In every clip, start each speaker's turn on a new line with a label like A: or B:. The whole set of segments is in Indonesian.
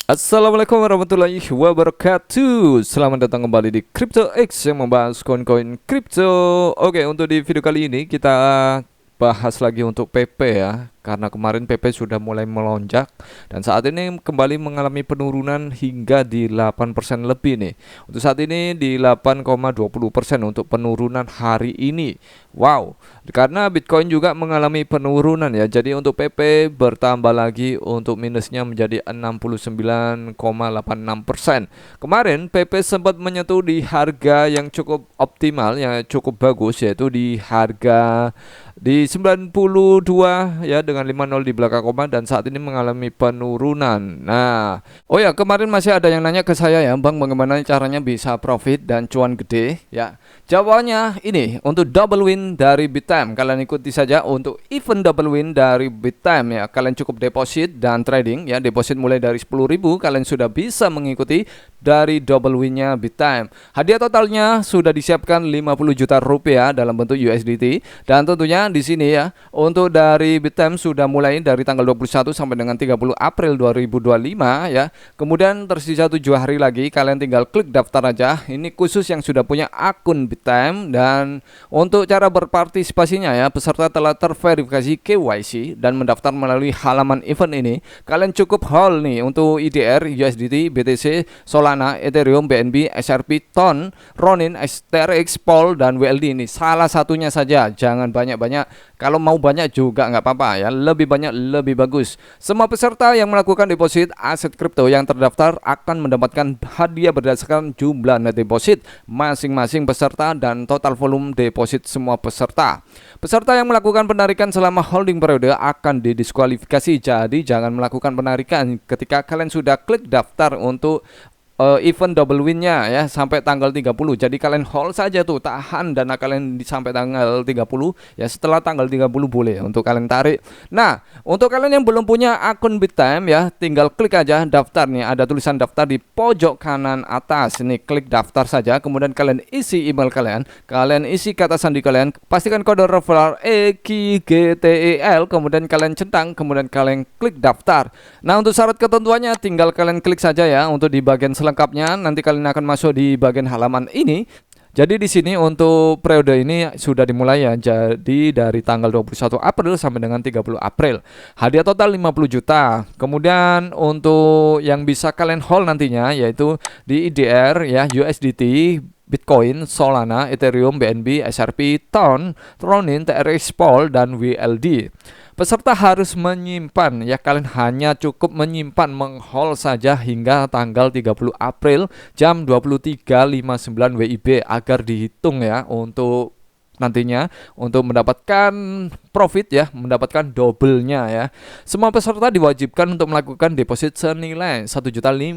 A: Assalamualaikum warahmatullahi wabarakatuh. Selamat datang kembali di Crypto X yang membahas koin-koin kripto. Oke, untuk di video kali ini kita bahas lagi untuk PP ya. Karena kemarin PP sudah mulai melonjak dan saat ini kembali mengalami penurunan hingga di 8% lebih nih. Untuk saat ini di 8,20% untuk penurunan hari ini. Wow, karena Bitcoin juga mengalami penurunan ya. Jadi untuk PP bertambah lagi untuk minusnya menjadi 69,86%. Kemarin PP sempat menyentuh di harga yang cukup optimal, yang cukup bagus, yaitu di harga di 92 ya, dengan 50 di belakang koma, dan saat ini mengalami penurunan. Nah, oh ya, kemarin masih ada yang nanya ke saya ya, Bang, bagaimana caranya bisa profit dan cuan gede ya. Jawabannya ini, untuk double win dari Bittime kalian ikuti saja. Untuk event double win dari Bittime ya, kalian cukup deposit dan trading ya. Deposit mulai dari 10.000, kalian sudah bisa mengikuti dari double winnya Bittime. Hadiah totalnya sudah disiapkan 50 juta rupiah dalam bentuk USDT, dan tentunya di sini ya, untuk dari Bittime sudah mulai dari tanggal 21 sampai dengan 30 April 2025 ya. Kemudian tersisa 7 hari lagi, kalian tinggal klik daftar aja. Ini khusus yang sudah punya akun Bittime. Dan untuk cara berpartisipasinya ya, peserta telah terverifikasi KYC dan mendaftar melalui halaman event ini. Kalian cukup hold nih untuk IDR, USDT, BTC, Solana, Ethereum, BNB, XRP, TON, Ronin, STRX, POL, dan WLD. Ini salah satunya saja, jangan banyak-banyak. Kalau mau banyak juga nggak apa-apa ya, lebih banyak lebih bagus. Semua peserta yang melakukan deposit aset kripto yang terdaftar akan mendapatkan hadiah berdasarkan jumlah net deposit masing-masing peserta dan total volume deposit semua peserta. Peserta yang melakukan penarikan selama holding periode akan didiskualifikasi. Jadi jangan melakukan penarikan ketika kalian sudah klik daftar untuk event double winnya ya sampai tanggal 30. Jadi kalian hold saja tuh, tahan dana kalian sampai tanggal 30 ya. Setelah tanggal 30 boleh untuk kalian tarik. Nah, untuk kalian yang belum punya akun Bittime ya, tinggal klik aja daftar nih. Ada tulisan daftar di pojok kanan atas. Ini klik daftar saja, kemudian kalian isi email kalian, kalian isi kata sandi kalian, pastikan kode referral EKGTEL, kemudian kalian centang, kemudian kalian klik daftar. Nah, untuk syarat ketentuannya tinggal kalian klik saja ya. Untuk di bagian lengkapnya nanti kalian akan masuk di bagian halaman ini. Jadi di sini untuk periode ini sudah dimulai ya. Jadi dari tanggal 21 April sampai dengan 30 April. Hadiah total 50 juta. Kemudian untuk yang bisa kalian hold nantinya yaitu di IDR ya, USDT, Bitcoin, Solana, Ethereum, BNB, XRP, TON, Ronin, TRX, POL, dan WLD. Peserta harus menyimpan ya, kalian hanya cukup menyimpan menghold saja hingga tanggal 30 April jam 23.59 WIB agar dihitung ya untuk nantinya untuk mendapatkan profit ya, mendapatkan double-nya ya. Semua peserta diwajibkan untuk melakukan deposit senilai 1.500.000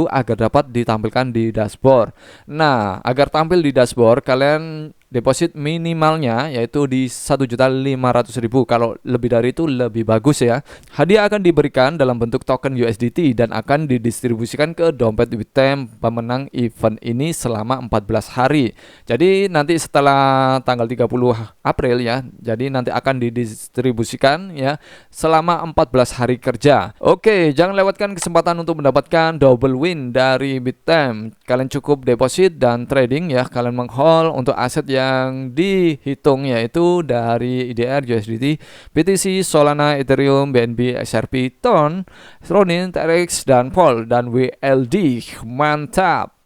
A: agar dapat ditampilkan di dashboard. Nah, agar tampil di dashboard kalian deposit minimalnya yaitu di 1.500.000. Kalau lebih dari itu lebih bagus ya. Hadiah akan diberikan dalam bentuk token USDT dan akan didistribusikan ke dompet Bittime pemenang event ini selama 14 hari. Jadi nanti setelah tanggal 30 April ya, jadi nanti akan didistribusikan ya selama 14 hari kerja. Oke, jangan lewatkan kesempatan untuk mendapatkan double win dari Bittime. Kalian cukup deposit dan trading ya, kalian menghold untuk aset yang dihitung yaitu dari IDR, USDT, BTC, Solana, Ethereum, BNB, XRP, TON, Ronin, TRX, dan POL, dan WLD. Mantap.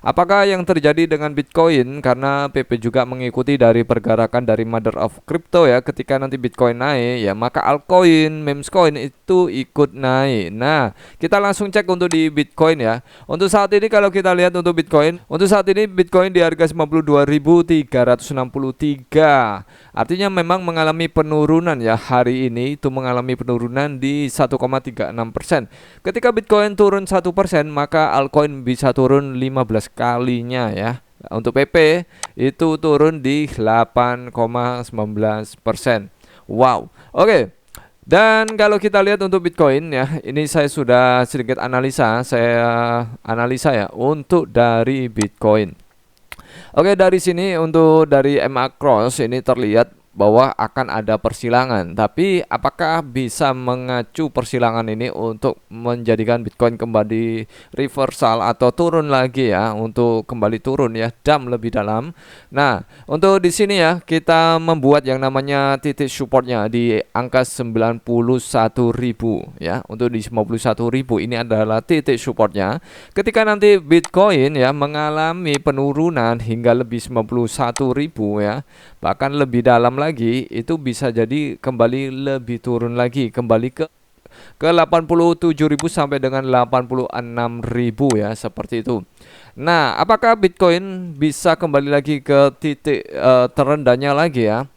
A: Apakah yang terjadi dengan Bitcoin? Karena PP juga mengikuti dari pergerakan dari Mother of Crypto ya. Ketika nanti Bitcoin naik ya, maka altcoin, memes coin itu ikut naik. Nah, kita langsung cek untuk di Bitcoin ya. Untuk saat ini kalau kita lihat untuk Bitcoin, untuk saat ini Bitcoin di harga 52.363. Artinya memang mengalami penurunan ya. Hari ini itu mengalami penurunan di 1,36%. Ketika Bitcoin turun 1%, maka altcoin bisa turun 15 kalinya ya. Untuk PP itu turun di 8,19%. Wow. Oke. Dan kalau kita lihat untuk Bitcoin ya, ini saya sudah sedikit analisa, ya untuk dari Bitcoin. Oke, dari sini untuk dari MA Cross ini terlihat bahwa akan ada persilangan. Tapi apakah bisa mengacu persilangan ini untuk menjadikan Bitcoin kembali reversal atau turun lagi ya, untuk kembali turun ya, lebih dalam. Nah, untuk di sini ya kita membuat yang namanya titik supportnya di angka 91.000 ya. Untuk di 91.000 ini adalah titik supportnya. Ketika nanti Bitcoin ya mengalami penurunan hingga lebih 91.000 ya, bahkan lebih dalam lagi, itu bisa jadi kembali lebih turun lagi, kembali ke 87.000 sampai dengan 86.000 ya, seperti itu. Nah, apakah Bitcoin bisa kembali lagi ke titik terendahnya lagi ya?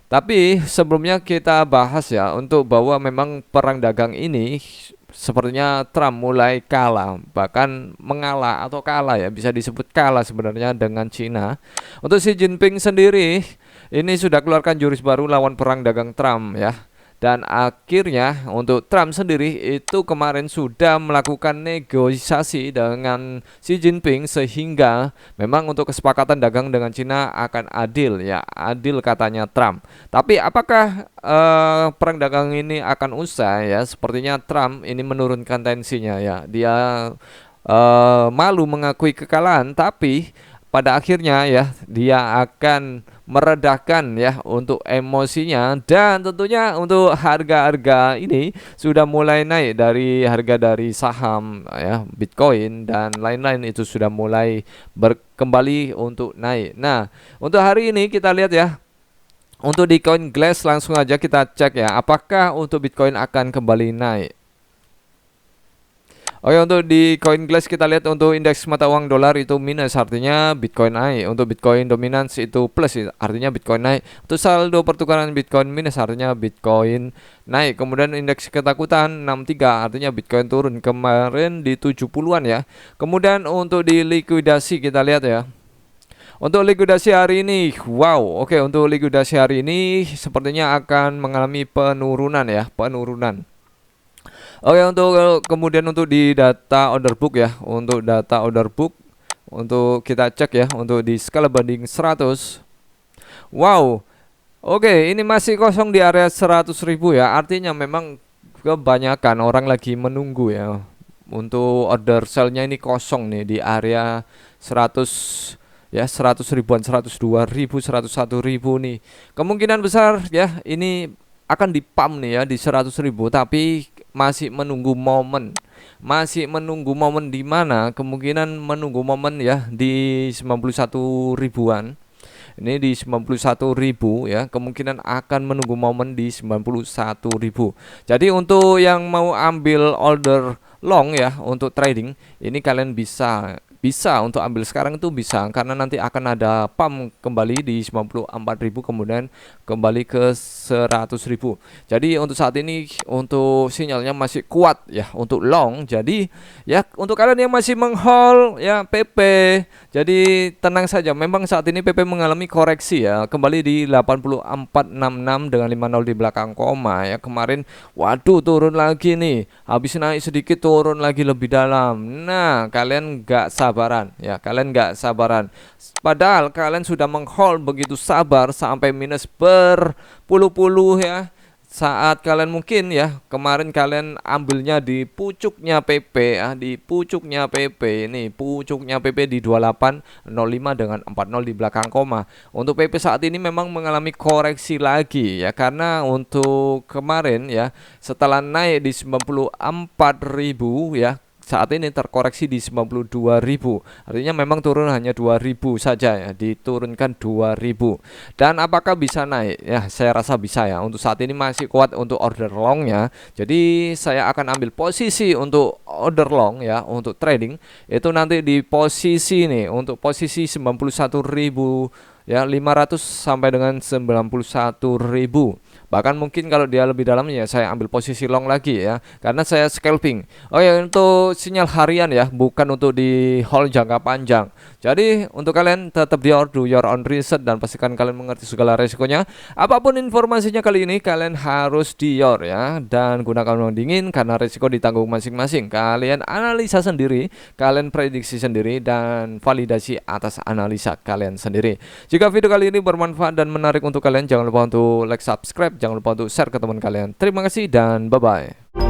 A: Tapi sebelumnya kita bahas ya, untuk bahwa memang perang dagang ini sepertinya Trump mulai kalah, bahkan mengalah atau kalah ya, bisa disebut kalah sebenarnya dengan Cina. Untuk Xi Jinping sendiri ini sudah keluarkan jurus baru lawan perang dagang Trump ya. Dan akhirnya untuk Trump sendiri itu kemarin sudah melakukan negosiasi dengan Xi Jinping, sehingga memang untuk kesepakatan dagang dengan Cina akan adil ya, adil katanya Trump. Tapi apakah perang dagang ini akan usai ya? Sepertinya Trump ini menurunkan tensinya ya. Dia malu mengakui kekalahan, tapi pada akhirnya ya dia akan meredakan ya untuk emosinya, dan tentunya untuk harga-harga ini sudah mulai naik, dari harga dari saham ya, Bitcoin dan lain-lain itu sudah mulai berkembali untuk naik. Nah, untuk hari ini kita lihat ya, untuk di CoinGlass langsung aja kita cek ya, apakah untuk Bitcoin akan kembali naik. Oke, untuk di CoinGlass kita lihat untuk indeks mata uang dolar itu minus, artinya Bitcoin naik. Untuk Bitcoin dominance itu plus, artinya Bitcoin naik. Untuk saldo pertukaran Bitcoin minus, artinya Bitcoin naik. Kemudian indeks ketakutan 63, artinya Bitcoin turun, kemarin di 70-an ya. Kemudian untuk di likuidasi kita lihat ya. Untuk likuidasi hari ini, wow, oke, untuk likuidasi hari ini sepertinya akan mengalami penurunan ya, penurunan. Oke, untuk kemudian untuk di data order book ya, untuk data order book untuk kita cek ya, untuk di skala banding 100. Wow. Oke, ini masih kosong di area 100.000 ya. Artinya memang kebanyakan orang lagi menunggu ya. Untuk order sell-nya ini kosong nih di area 100 ya, 100 ribuan, 102.000, 101.000 nih. Kemungkinan besar ya ini akan dipump nih ya di 100.000, tapi masih menunggu momen, di mana kemungkinan menunggu momen ya di 91 ribuan. Ini di 91.000 ya, kemungkinan akan menunggu momen di 91.000. Jadi untuk yang mau ambil order long ya untuk trading, ini kalian bisa untuk ambil sekarang itu bisa, karena nanti akan ada pump kembali di 94.000, kemudian kembali ke 100.000. Jadi untuk saat ini untuk sinyalnya masih kuat ya untuk long. Jadi ya untuk kalian yang masih menghold ya PP, jadi tenang saja. Memang saat ini PP mengalami koreksi ya, kembali di 8466 dengan 50 di belakang koma ya. Kemarin waduh turun lagi nih, habis naik sedikit turun lagi lebih dalam. Nah, kalian nggak sabaran ya, padahal kalian sudah menghold begitu sabar sampai minus berpuluh-puluh ya. Saat kalian mungkin ya kemarin kalian ambilnya di pucuknya PP ya, di pucuknya PP ini, pucuknya PP di 2805 dengan 40 di belakang koma. Untuk PP saat ini memang mengalami koreksi lagi ya, karena untuk kemarin ya setelah naik di 94.000 ya, saat ini terkoreksi di 92.000. Artinya memang turun hanya 2.000 saja ya, diturunkan 2.000. Dan apakah bisa naik? Ya, saya rasa bisa ya. Untuk saat ini masih kuat untuk order longnya. Jadi saya akan ambil posisi untuk order long ya, untuk trading itu nanti di posisi nih, untuk posisi 91.000 ya, 500 sampai dengan 91.000. Bahkan mungkin kalau dia lebih dalam ya saya ambil posisi long lagi ya, karena saya scalping. Oh ya, untuk sinyal harian ya, bukan untuk di hold jangka panjang. Jadi untuk kalian tetap do your own research dan pastikan kalian mengerti segala resikonya. Apapun informasinya kali ini kalian harus dior ya, dan gunakan uang dingin karena resiko ditanggung masing-masing. Kalian analisa sendiri, kalian prediksi sendiri, dan validasi atas analisa kalian sendiri. Jika video kali ini bermanfaat dan menarik untuk kalian, jangan lupa untuk like, subscribe, jangan lupa untuk share ke teman kalian. Terima kasih dan bye-bye.